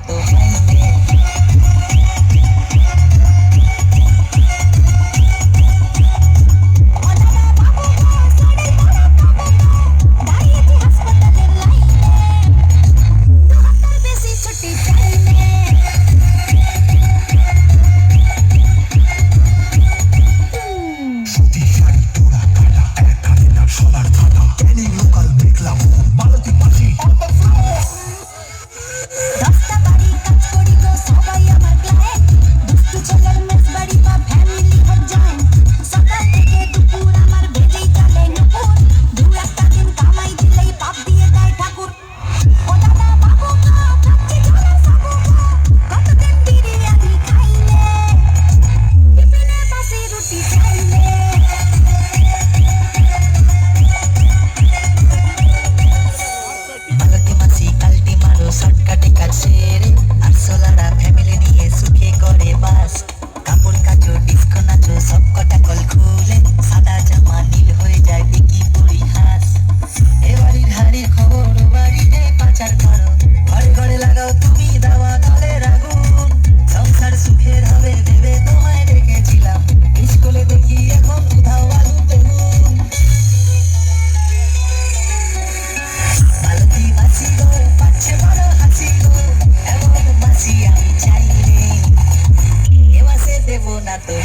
তো মাইনে। শর্টকাটে কাজ সেরে আরশোলারা ফ্যামিলি নিয়ে সুখে করে বাস। কাপড় কাচো ডিস্কো নাচো সব কটা কল খুলে সাদা জামা নীল হয়ে যায় বিকি পরিহাস। এ বাড়ির হাড়ির খবর ও বাড়িতে পাচার করো, ঘরে ঘরে লাগাও তুমি দাওয়া দলের আগুন। সংসার সুখের হবে ভেবে তোমায় রেখেছিলাম, স্কুলে দেখি এখন উধাও আলু বেগুন। বালতি বাসি গো পাচ্ছে বড় হাসি গো, এমন বাসি আমি চাইলে এ মাসে দেবো না তো।